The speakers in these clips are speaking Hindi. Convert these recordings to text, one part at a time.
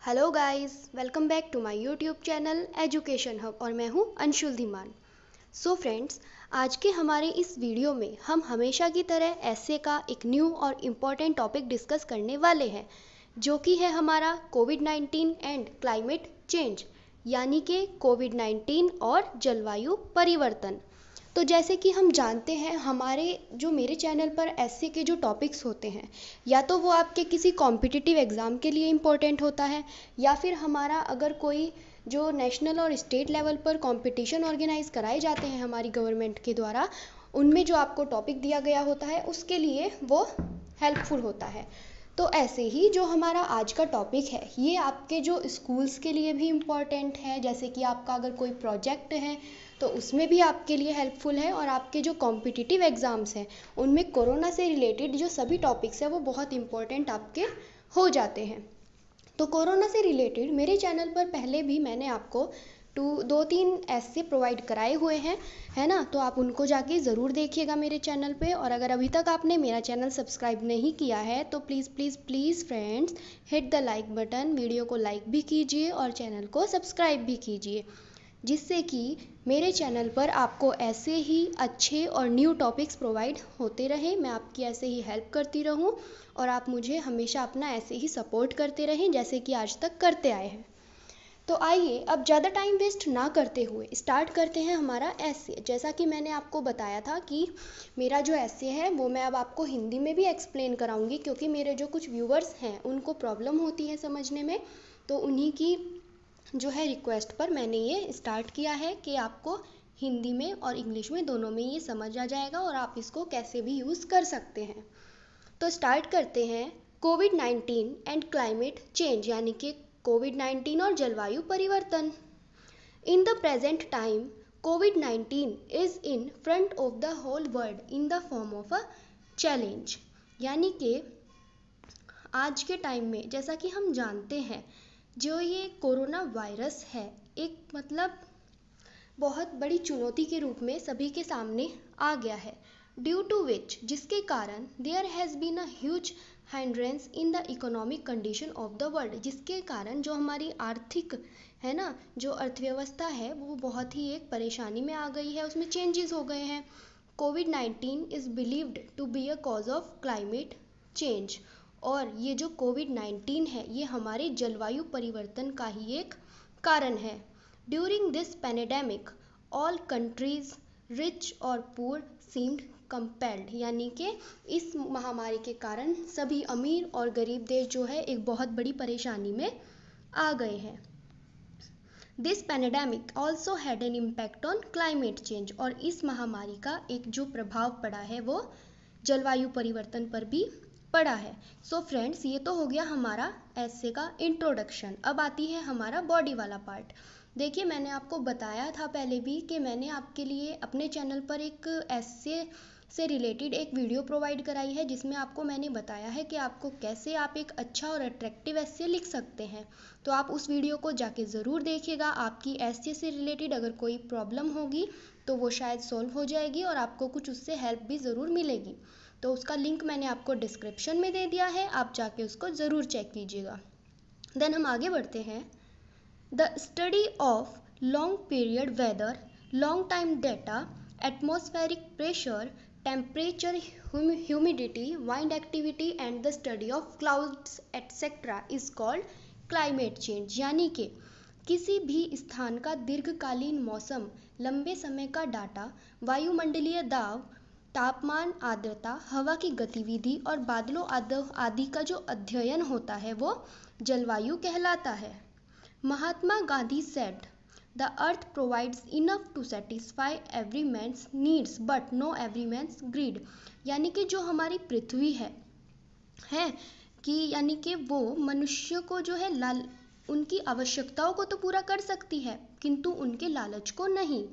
Hello guys, welcome back to my YouTube channel education hub और मैं हूं अंशुल धीमान। सो फ्रेंड्स, आज के हमारे इस वीडियो में हम हमेशा की तरह ऐसे का एक न्यू और इम्पॉर्टेंट टॉपिक डिस्कस करने वाले हैं, जो कि है हमारा कोविड-19 एंड क्लाइमेट चेंज, यानी कि कोविड-19 और जलवायु परिवर्तन। तो जैसे कि हम जानते हैं, मेरे चैनल पर ऐसे के जो टॉपिक्स होते हैं, या तो वो आपके किसी कॉम्पिटिटिव एग्ज़ाम के लिए इम्पोर्टेंट होता है, या फिर हमारा अगर कोई जो नेशनल और स्टेट लेवल पर कंपटीशन ऑर्गेनाइज कराए जाते हैं हमारी गवर्नमेंट के द्वारा, उनमें जो आपको टॉपिक दिया गया होता है उसके लिए वो हेल्पफुल होता है। तो ऐसे ही जो हमारा आज का टॉपिक है, ये आपके जो स्कूल्स के लिए भी इम्पॉर्टेंट है। जैसे कि आपका अगर कोई प्रोजेक्ट है तो उसमें भी आपके लिए हेल्पफुल है, और आपके जो कॉम्पिटिटिव एग्ज़ाम्स हैं उनमें कोरोना से रिलेटेड जो सभी टॉपिक्स हैं वो बहुत इम्पॉर्टेंट आपके हो जाते हैं। तो कोरोना से रिलेटेड मेरे चैनल पर पहले भी मैंने आपको 2-3 ऐसे प्रोवाइड कराए हुए हैं, है ना। तो आप उनको जाके ज़रूर देखिएगा मेरे चैनल पे। और अगर अभी तक आपने मेरा चैनल सब्सक्राइब नहीं किया है तो please please please friends, hit the like button, video को लाइक भी कीजिए और चैनल को सब्सक्राइब भी कीजिए, जिससे कि मेरे चैनल पर आपको ऐसे ही अच्छे और न्यू टॉपिक्स प्रोवाइड होते रहें, मैं आपकी ऐसे ही हेल्प करती रहूं, और आप मुझे हमेशा अपना ऐसे ही सपोर्ट करते रहें जैसे कि आज तक करते आए हैं। तो आइए अब ज़्यादा टाइम वेस्ट ना करते हुए स्टार्ट करते हैं हमारा ऐसे। जैसा कि मैंने आपको बताया था कि मेरा जो ऐसे है वो मैं अब आपको हिंदी में भी एक्सप्लेन कराऊंगी, क्योंकि मेरे जो कुछ व्यूवर्स हैं उनको प्रॉब्लम होती है समझने में। तो उन्हीं की जो है रिक्वेस्ट पर मैंने ये स्टार्ट किया है कि आपको हिंदी में और इंग्लिश में दोनों में ये समझ आ जाएगा और आप इसको कैसे भी यूज़ कर सकते हैं। तो स्टार्ट करते हैं। कोविड-19 एंड क्लाइमेट चेंज, यानी कि कोविड-19 और जलवायु परिवर्तन। इन द प्रेजेंट टाइम, कोविड-19 is in front of the whole world in the form of a challenge. यानी कि आज के टाइम में, जैसा कि हम जानते हैं, जो ये कोरोना वायरस है एक बहुत बड़ी चुनौती के रूप में सभी के सामने आ गया है, ड्यू टू विच, जिसके कारण there has been a huge hindrance in the economic condition of the world, जिसके कारण जो हमारी आर्थिक है ना, जो अर्थव्यवस्था है वो बहुत ही एक परेशानी में आ गई है, उसमें चेंजेस हो गए हैं। कोविड-19 is believed to be a cause of climate change, और ये जो कोविड-19 है ये हमारे जलवायु परिवर्तन का ही एक कारण है। During this pandemic, all countries rich और पुअर सीम्ड कंपेल्ड, यानी कि इस महामारी के कारण सभी अमीर और गरीब देश जो है एक बहुत बड़ी परेशानी में आ गए हैं। This pandemic also had an impact on climate change, और इस महामारी का एक जो प्रभाव पड़ा है वो जलवायु परिवर्तन पर भी पड़ा है। सो फ्रेंड्स, ये तो हो गया हमारा ऐसे का इंट्रोडक्शन। अब आती है हमारा बॉडी वाला पार्ट। देखिए, मैंने आपको बताया था पहले भी कि मैंने आपके लिए अपने चैनल पर एक ऐसे से रिलेटेड एक वीडियो प्रोवाइड कराई है, जिसमें आपको मैंने बताया है कि आपको कैसे आप एक अच्छा और अट्रैक्टिव ऐसे लिख सकते हैं। तो आप उस वीडियो को जाके ज़रूर देखिएगा। आपकी ऐसे से रिलेटेड अगर कोई प्रॉब्लम होगी तो वो शायद सॉल्व हो जाएगी और आपको कुछ उससे हेल्प भी ज़रूर मिलेगी। तो उसका लिंक मैंने आपको डिस्क्रिप्शन में दे दिया है, आप जाके उसको ज़रूर चेक कीजिएगा। देन हम आगे बढ़ते हैं। The study of long period weather, long time data, atmospheric pressure, temperature, humidity, wind activity and the study of clouds etcetera is called climate change. यानी कि किसी भी स्थान का दीर्घकालीन मौसम, लंबे समय का डाटा, वायुमंडलीय दाब, तापमान, आर्द्रता, हवा की गतिविधि और बादलों आदि का जो अध्ययन होता है वो जलवायु कहलाता है। Mahatma Gandhi said, the earth provides enough to satisfy every man's needs but no every man's greed. यानी कि जो हमारी पृथ्वी है कि यानी कि वो मनुष्य को जो है उनकी आवश्यकताओं को तो पूरा कर सकती है, किंतु उनके लालच को नहीं।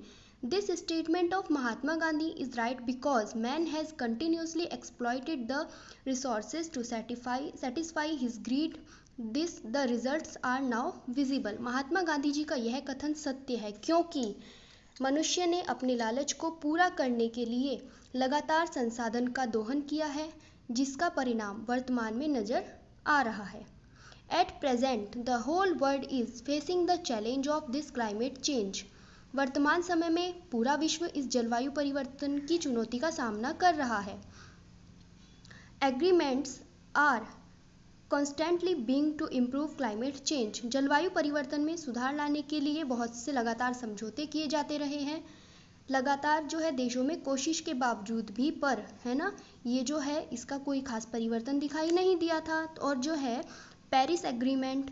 This statement of Mahatma Gandhi is right because man has continuously exploited the resources to satisfy his greed. This the results are now visible. Mahatma Gandhi ji का यह कथन सत्य है, क्योंकि मनुष्य ने अपने लालच को पूरा करने के लिए लगातार संसाधन का दोहन किया है, जिसका परिणाम वर्तमान में नजर आ रहा है। At present the whole world is facing the challenge of this climate change. वर्तमान समय में पूरा विश्व इस जलवायु परिवर्तन की चुनौती का सामना कर रहा है। Agreements are constantly being to improve climate change. जलवायु परिवर्तन में सुधार लाने के लिए बहुत से लगातार समझौते किए जाते रहे हैं। लगातार जो है देशों में कोशिश के बावजूद भी, पर है ना, ये जो है इसका कोई खास परिवर्तन दिखाई नहीं दिया था। और जो है पेरिस एग्रीमेंट,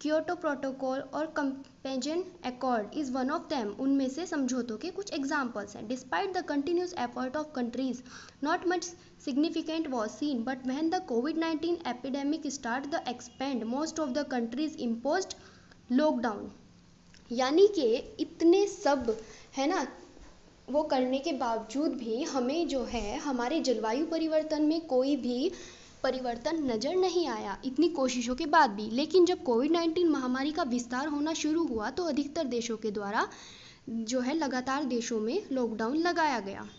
क्योटो प्रोटोकॉल और Copenhagen Accord is one of them. उनमें से समझौतों के कुछ एग्जाम्पल्स हैं। Despite the continuous effort of countries not much significant was seen, but when the COVID-19 epidemic started to expand, most of the countries imposed lockdown। यानी कि इतने सब है ना वो करने के बावजूद भी हमें जो है हमारे जलवायु परिवर्तन में कोई भी परिवर्तन नज़र नहीं आया, इतनी कोशिशों के बाद भी। लेकिन जब कोविड-19 महामारी का विस्तार होना शुरू हुआ तो अधिकतर देशों के द्वारा जो है लगातार देशों में लॉकडाउन लगाया गया।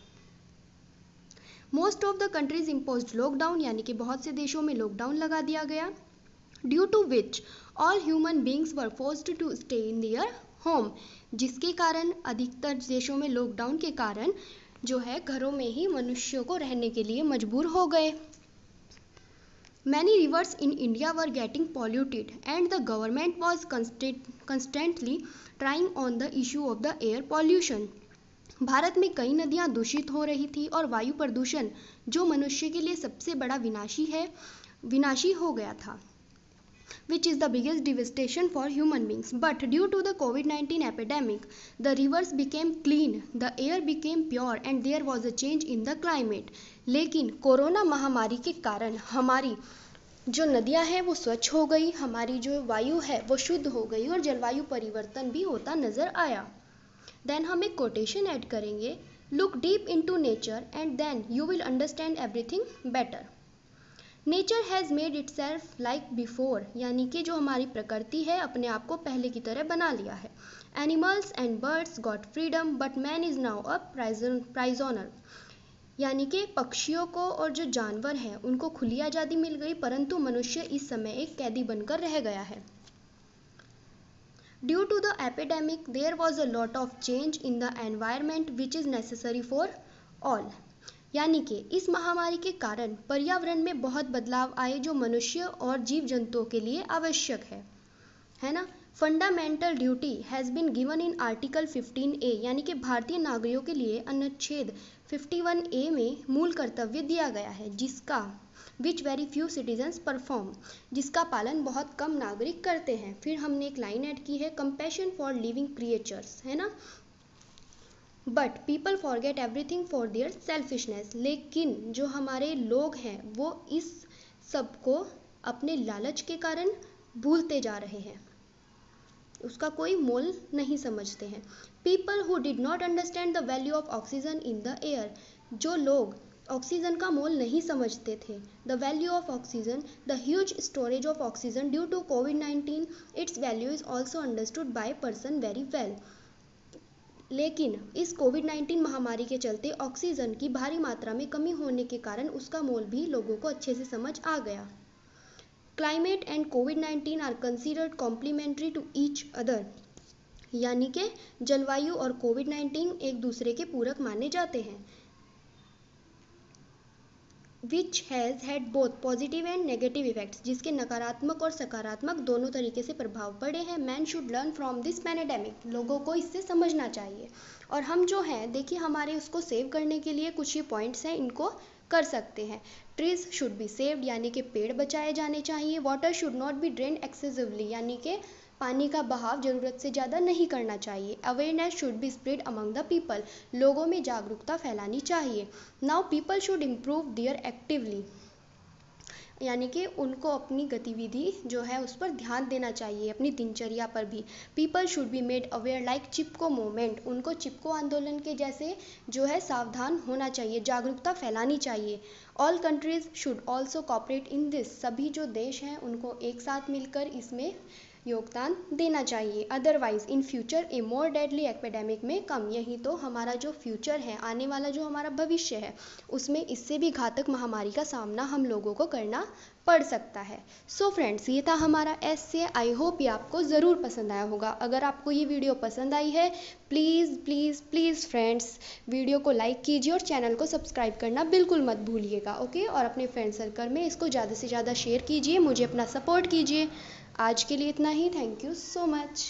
Most of the countries imposed lockdown, यानी कि बहुत से देशों में लॉकडाउन लगा दिया गया। Due to which all human beings were forced to stay in their home, जिसके कारण अधिकतर देशों में लॉकडाउन के कारण जो है घरों में ही मनुष्यों को रहने के लिए मजबूर हो गए। Many reverse in India were getting polluted and the government was constantly trying on the issue of the air pollution. Bharat में कई नदियां दूषित हो रही थी और वायु प्रदूषण जो मनुष्य के लिए सबसे बड़ा विनाशी हो गया था, which is the biggest devastation for human beings. But due to the COVID-19 epidemic, the rivers became clean, the air became pure and there was a change in the climate. लेकिन कोरोना महामारी के कारण हमारी जो नदियां हैं वो स्वच्छ हो गई, हमारी जो वायु है वो शुद्ध हो गई और जलवायु परिवर्तन भी होता नजर आया। देन हम एक कोटेशन ऐड करेंगे, look deep into nature and then you will understand everything better. Nature has made itself like before, यानी कि जो हमारी प्रकृति है अपने आप को पहले की तरह बना लिया है। Animals and birds got freedom but man is now a prisoner, यानी कि पक्षियों को और जो जानवर हैं उनको खुली आज़ादी मिल गई, परंतु मनुष्य इस समय एक कैदी बनकर रह गया है। Due to the epidemic, there was a lot of change in the environment which is necessary for all। यानी कि इस महामारी के कारण पर्यावरण में बहुत बदलाव आए जो मनुष्य और जीव जंतुओं के लिए आवश्यक है ना। Fundamental duty has been given in article 15A, यानी कि भारतीय नागरिकों के लिए अनुच्छेद 51A में मूल कर्तव्य दिया गया है, जिसका which very few citizens perform, जिसका पालन बहुत कम नागरिक करते हैं। फिर हमने एक लाइन ऐड की है, कंपैशन फॉर लिविंग क्रिएचर्स, है ना। But people forget everything for their selfishness, लेकिन जो हमारे लोग हैं वो इस सब को अपने लालच के कारण भूलते जा रहे हैं, उसका कोई मोल नहीं समझते हैं। People who did not understand the value of oxygen in the air, जो लोग ऑक्सीजन का मोल नहीं समझते थे। The value of oxygen, the huge storage of oxygen due to कोविड-19, its value is also understood by person very well. लेकिन इस कोविड-19 महामारी के चलते ऑक्सीजन की भारी मात्रा में कमी होने के कारण उसका मोल भी लोगों को अच्छे से समझ आ गया। क्लाइमेट एंड कोविड-19 are considered complementary to each other, यानी कि जलवायु और कोविड-19 एक दूसरे के पूरक माने जाते हैं। Which has had both positive and negative effects, जिसके नकारात्मक और सकारात्मक दोनों तरीके से प्रभाव पड़े हैं। Man should learn from this pandemic, लोगों को इससे समझना चाहिए। और हम जो हैं देखिए हमारे उसको सेव करने के लिए कुछ ये पॉइंट्स हैं, इनको कर सकते हैं। ट्रीज शुड बी सेव्ड, यानी कि पेड़ बचाए जाने चाहिए। Water should not be drain excessively, यानी कि पानी का बहाव जरूरत से ज़्यादा नहीं करना चाहिए। Awareness should be spread among the people, लोगों में जागरूकता फैलानी चाहिए। Now people should improve their actively, यानी कि उनको अपनी गतिविधि जो है उस पर ध्यान देना चाहिए, अपनी दिनचर्या पर भी। People should be made aware like Chipko movement, उनको चिपको आंदोलन के जैसे जो है सावधान होना चाहिए, जागरूकता फैलानी चाहिए। All countries should also cooperate in this, सभी जो देश हैं उनको एक साथ मिलकर इसमें योगदान देना चाहिए। Otherwise in future A more deadly epidemic में कम, यही तो हमारा जो फ्यूचर है, आने वाला जो हमारा भविष्य है, उसमें इससे भी घातक महामारी का सामना हम लोगों को करना पढ़ सकता है। सो फ्रेंड्स, ये था हमारा एस्से। आई होप ये आपको ज़रूर पसंद आया होगा। अगर आपको ये वीडियो पसंद आई है, please please please friends, video को लाइक कीजिए और चैनल को सब्सक्राइब करना बिल्कुल मत भूलिएगा, ओके। और अपने फ्रेंड सर्कल में इसको ज़्यादा से ज़्यादा शेयर कीजिए, मुझे अपना सपोर्ट कीजिए। आज के लिए इतना ही। Thank you so much.